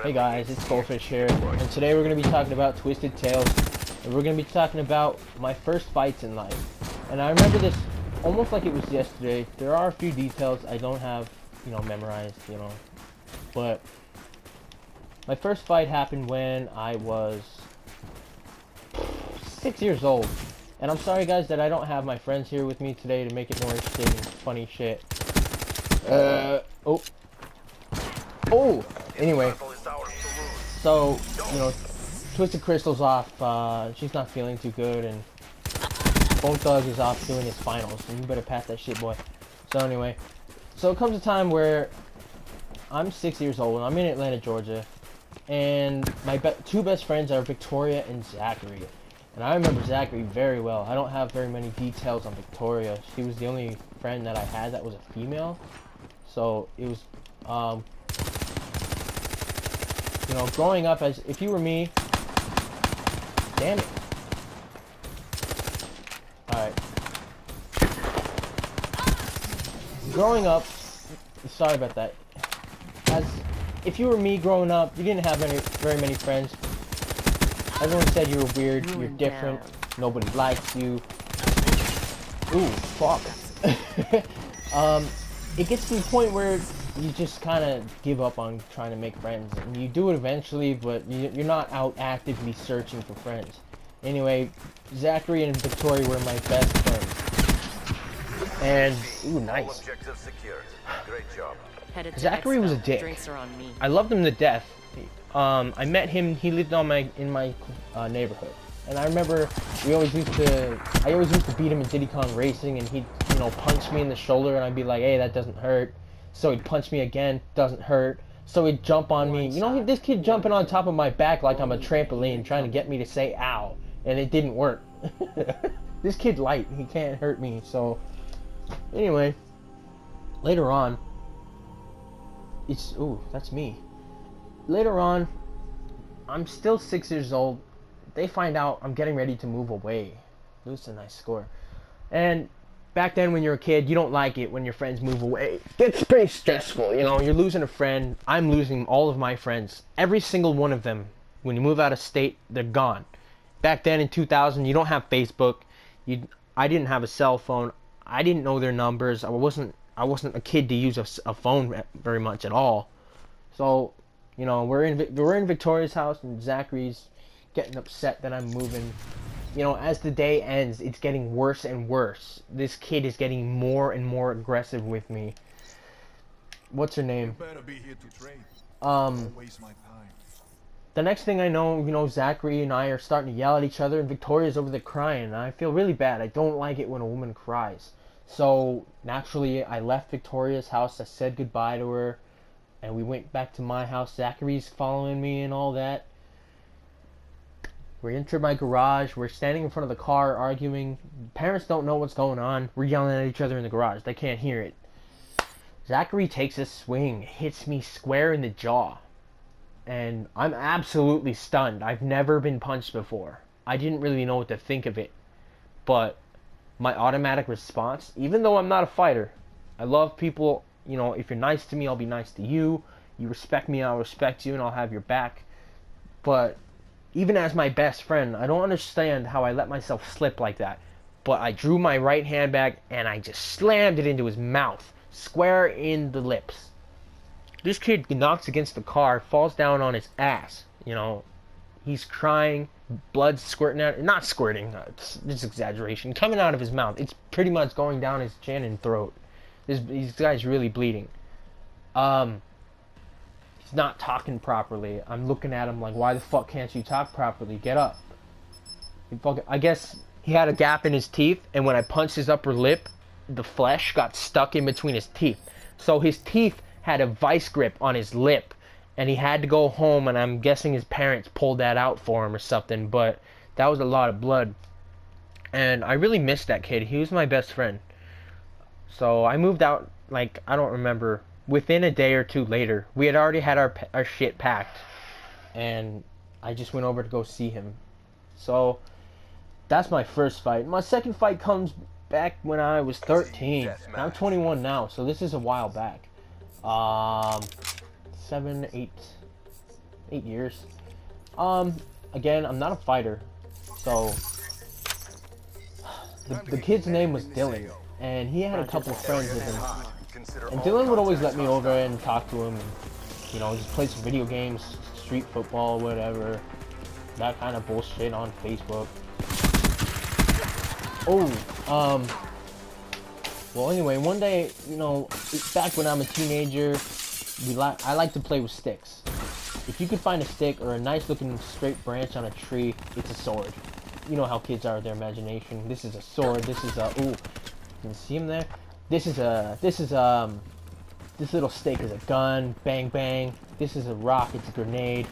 Hey guys, it's Goldfish here, and today we're going to be talking about Twisted Tales, and we're going to be talking about my first fights in life. And I remember this almost like it was yesterday. There are a few details I don't have, memorized, but my first fight happened when I was 6 years old. And I'm sorry guys that I don't have my friends here with me today to make it more interesting and funny shit. Anyway, so, Twisted Crystal's off, she's not feeling too good, and Bone Thug is off doing his finals, and you better pass that shit, boy. So anyway, so it comes a time where I'm 6 years old, and I'm in Atlanta, Georgia, and my two best friends are Victoria and Zachary. And I remember Zachary very well. I don't have very many details on Victoria. She was the only friend that I had that was a female. So it was, growing up as, if you were me, damn it. Alright. Growing up, sorry about that. If you were me growing up, you didn't have very many friends. Everyone said you were weird, you're different, nobody likes you. Ooh, fuck. It gets to the point where you just kind of give up on trying to make friends. And you do it eventually, but you're not out actively searching for friends. Anyway, Zachary and Victoria were my best friends. And, ooh, nice. Great job. Zachary was a dick. I loved him to death. I met him, he lived in my neighborhood. And I remember I always used to beat him in Diddy Kong Racing, and he'd, punch me in the shoulder, and I'd be like, hey, that doesn't hurt. So he'd punch me again, doesn't hurt. So he'd jump on me. This kid jumping on top of my back like I'm a trampoline, trying to get me to say ow. And it didn't work. This kid light, he can't hurt me. So, anyway, later on, ooh, that's me. Later on, I'm still 6 years old. They find out I'm getting ready to move away. Lose a nice score. And back then when you're a kid, you don't like it when your friends move away. It's pretty stressful, You're losing a friend. I'm losing all of my friends. Every single one of them. When you move out of state, they're gone. Back then in 2000, you don't have Facebook. I didn't have a cell phone. I didn't know their numbers. I wasn't a kid to use a phone very much at all. So, we're in Victoria's house, and Zachary's getting upset that I'm moving. As the day ends, it's getting worse and worse. This kid is getting more and more aggressive with me. What's her name? You better be here to train. Don't waste my time. The next thing I know, Zachary and I are starting to yell at each other, and Victoria's over there crying, and I feel really bad. I don't like it when a woman cries. So, naturally, I left Victoria's house. I said goodbye to her, and we went back to my house. Zachary's following me and all that. We entered my garage. We're standing in front of the car arguing. Parents don't know what's going on. We're yelling at each other in the garage. They can't hear it. Zachary takes a swing, hits me square in the jaw. And I'm absolutely stunned. I've never been punched before. I didn't really know what to think of it. But my automatic response, even though I'm not a fighter, I love people, if you're nice to me, I'll be nice to you. You respect me, I'll respect you, and I'll have your back. But even as my best friend, I don't understand how I let myself slip like that. But I drew my right hand back, and I just slammed it into his mouth, square in the lips. This kid knocks against the car, falls down on his ass. He's crying, blood squirting out. Not squirting, it's exaggeration. Coming out of his mouth. It's pretty much going down his chin and throat. This guy's really bleeding. He's not talking properly. I'm looking at him like, why the fuck can't you talk properly? Get up. I guess he had a gap in his teeth, and when I punched his upper lip, the flesh got stuck in between his teeth. So his teeth had a vice grip on his lip, and he had to go home, and I'm guessing his parents pulled that out for him or something, but that was a lot of blood. And I really missed that kid. He was my best friend. So I moved out, I don't remember, within a day or two later. We had already had our shit packed, and I just went over to go see him. So that's my first fight. My second fight comes back when I was 13. I'm 21 now, so this is a while back. 7, 8, 8 years. Again, I'm not a fighter, so the kid's name was Dylan, and he had a couple of friends with him. And Dylan would always let me over and talk to him, and, you know, just play some video games, street football, whatever, that kind of bullshit on Facebook. Well, anyway, one day, you know, back when I'm a teenager, I like to play with sticks. If you could find a stick or a nice looking straight branch on a tree, it's a sword. You know how kids are with their imagination. This is a sword. This is a, ooh, can you see him there? This little stick is a gun. Bang bang. This is a rock. It's a grenade.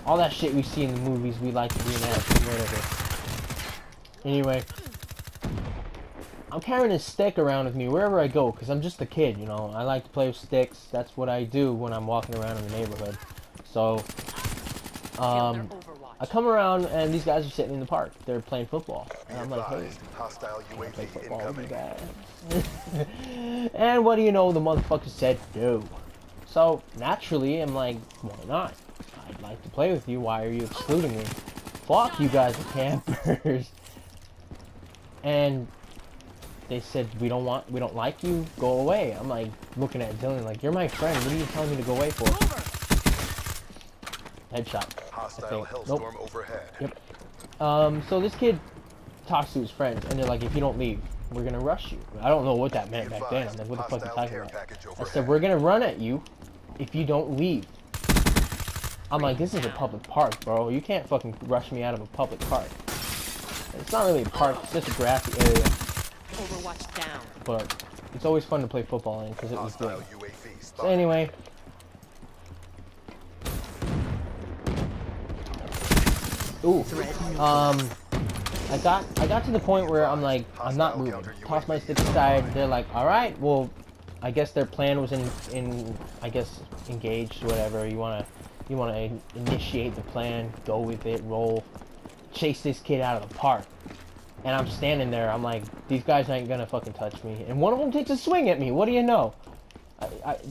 All that shit we see in the movies, we like to reenact, whatever. Anyway, I'm carrying a stick around with me wherever I go, because I'm just a kid, you know. I like to play with sticks. That's what I do when I'm walking around in the neighborhood. So, I come around and these guys are sitting in the park. They're playing football. And I'm like, hey, hostile I play UAV football with you incoming. guys. And what do you know, the motherfucker said no. So, naturally, I'm like, why not? I'd like to play with you. Why are you excluding me? Fuck, you guys are campers. And they said, we don't like you, go away. I'm like, looking at Dylan like, you're my friend, what are you telling me to go away for? Headshot. Hostile hellstorm overhead. Yep. So this kid talks to his friends, and they're like, if you don't leave, we're gonna rush you. I don't know what that meant back then. I'm like, what the fuck are you talking about? I said, we're gonna run at you if you don't leave. I'm like, this is a public park, bro. You can't fucking rush me out of a public park. It's not really a park, it's just a grassy area. Overwatch down. But it's always fun to play football in, because it was good. Hostile UAV So spotted. anyway. Ooh. I got to the point where I'm like, I'm not moving. Toss my stick aside. They're like, all right, well, I guess their plan was I guess engaged, whatever. You wanna initiate the plan, go with it, roll, chase this kid out of the park. And I'm standing there. I'm like, these guys ain't gonna fucking touch me. And one of them takes a swing at me. What do you know?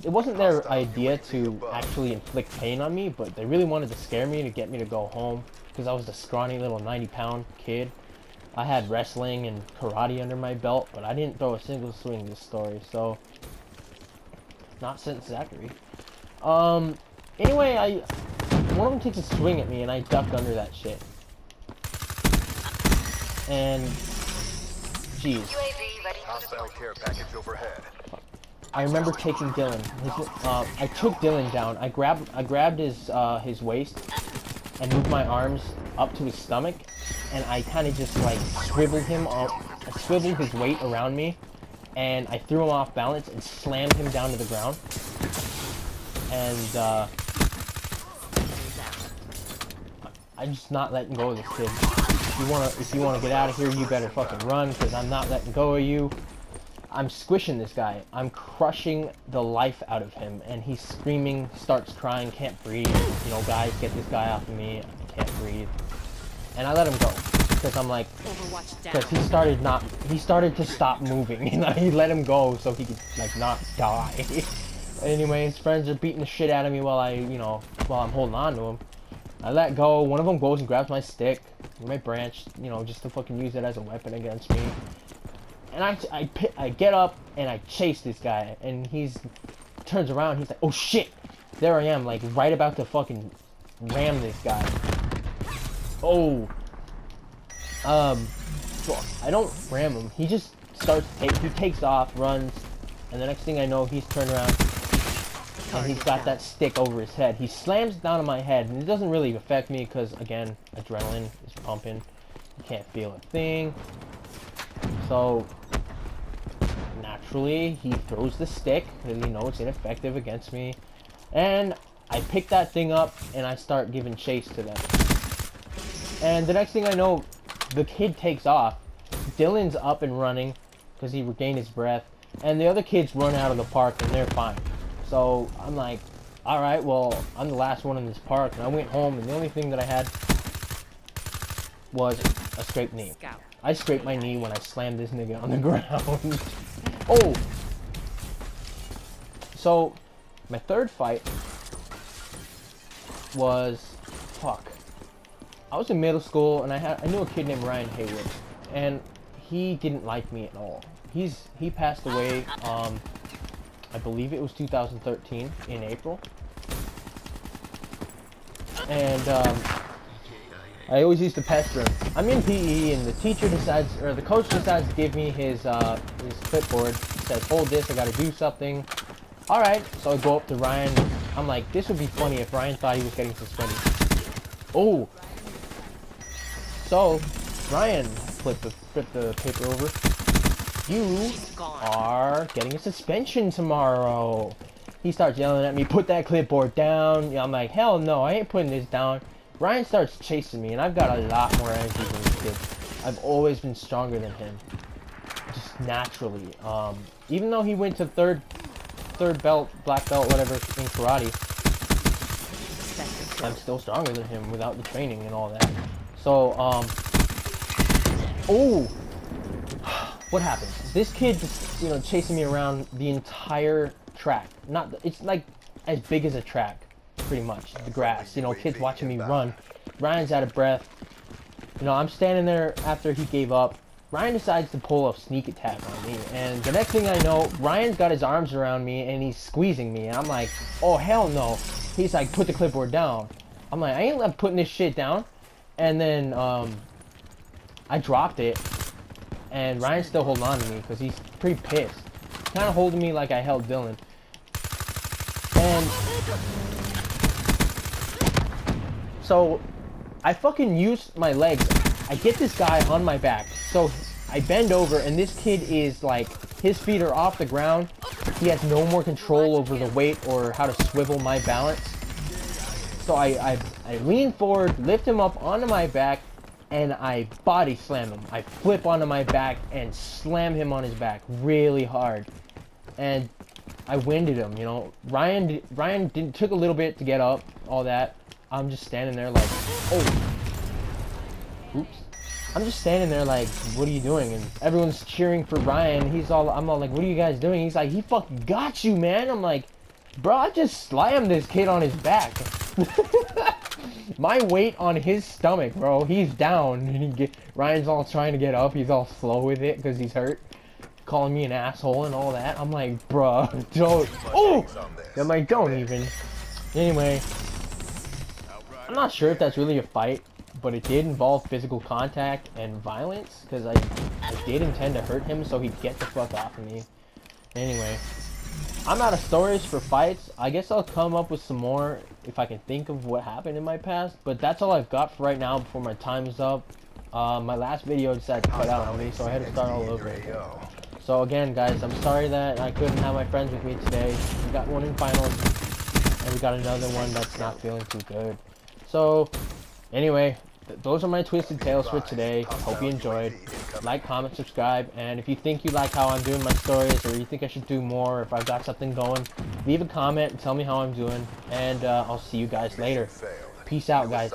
It wasn't their idea to actually inflict pain on me, but they really wanted to scare me to get me to go home. Because I was a scrawny little 90-pound kid. I had wrestling and karate under my belt, but I didn't throw a single swing this story, so... Not since Zachary. Anyway, one of them takes a swing at me, and I ducked under that shit. And... Jeez. Hostile care package overhead. I remember taking Dylan. I took Dylan down. I grabbed his waist and moved my arms up to his stomach, and I kind of just like swiveled him up. I swiveled his weight around me, and I threw him off balance and slammed him down to the ground. And I'm just not letting go of this kid. If you wanna get out of here, you better fucking run, because I'm not letting go of you. I'm squishing this guy. I'm crushing the life out of him, and he's screaming, starts crying, can't breathe. You know, guys, get this guy off of me. I can't breathe. And I let him go, because I'm like, because he started to stop moving, and I let him go so he could like not die. Anyway, his friends are beating the shit out of me while I'm holding on to him. I let go. One of them goes and grabs my stick, my branch, you know, just to fucking use it as a weapon against me. And I get up and I chase this guy, and turns around, he's like, oh shit, there I am, like right about to fucking ram this guy. Oh, so I don't ram him, he just he takes off, runs, and the next thing I know, he's turned around, and he's got that stick over his head. He slams down on my head, and it doesn't really affect me, because again, adrenaline is pumping, you can't feel a thing. So, naturally, he throws the stick, because he knows it's ineffective against me. And I pick that thing up, and I start giving chase to them. And the next thing I know, the kid takes off. Dylan's up and running, because he regained his breath. And the other kids run out of the park, and they're fine. So, I'm like, alright, well, I'm the last one in this park. And I went home, and the only thing that I had was a scraped knee. I scraped my knee when I slammed this nigga on the ground. Oh! So, my third fight, was, fuck. I was in middle school and I knew a kid named Ryan Haywood, and he didn't like me at all. He passed away. I believe it was 2013 in April. And I always used to pester him. I'm in PE, and the teacher decides, or the coach decides to give me his clipboard. He says, "Hold this, I gotta do something." All right, so I go up to Ryan. I'm like, this would be funny if Ryan thought he was getting suspended. Oh, so Ryan flipped the paper over. You are getting a suspension tomorrow. He starts yelling at me, "Put that clipboard down." I'm like, hell no, I ain't putting this down. Ryan starts chasing me, and I've got a lot more energy than this kid. I've always been stronger than him, just naturally. Even though he went to third belt, black belt, whatever, in karate, I'm still stronger than him without the training and all that. So, oh, what happened? This kid just, chasing me around the entire track. It's like as big as a track. Pretty much, the grass, kids watching me run. Ryan's out of breath. I'm standing there after he gave up. Ryan decides to pull a sneak attack on me, and the next thing I know, Ryan's got his arms around me and he's squeezing me, and I'm like, oh hell no. He's like, "Put the clipboard down." I'm like, I ain't putting this shit down. And then I dropped it, and Ryan's still holding on to me because he's pretty pissed. Kind of holding me like I held Dylan. And so I fucking use my legs. I get this guy on my back. So I bend over, and this kid is like, his feet are off the ground. He has no more control over the weight or how to swivel my balance. So I lean forward, lift him up onto my back, and I body slam him. I flip onto my back and slam him on his back really hard. And I winded him, Ryan took a little bit to get up, all that. I'm just standing there like, oh, oops. I'm just standing there like, what are you doing? And everyone's cheering for Ryan. I'm all like, what are you guys doing? He's like, he fucking got you, man. I'm like, bro, I just slammed this kid on his back. My weight on his stomach, bro. He's down. And Ryan's all trying to get up. He's all slow with it because he's hurt. Calling me an asshole and all that. I'm like, bro, don't. Oh! I'm like, don't even. Anyway. I'm not sure if that's really a fight, but it did involve physical contact and violence, because I did intend to hurt him so he'd get the fuck off of me. Anyway, I'm out of stories for fights. I guess I'll come up with some more if I can think of what happened in my past, but that's all I've got for right now before my time is up. My last video decided to cut out on me, so I had to start all over again. So again, guys, I'm sorry that I couldn't have my friends with me today. We got one in finals, and we got another one that's not feeling too good. So, anyway, those are my Twisted Tales for today. Hope you enjoyed. Like, comment, subscribe, and if you think you like how I'm doing my stories, or you think I should do more, or if I've got something going, leave a comment and tell me how I'm doing, and I'll see you guys later. Peace out, guys.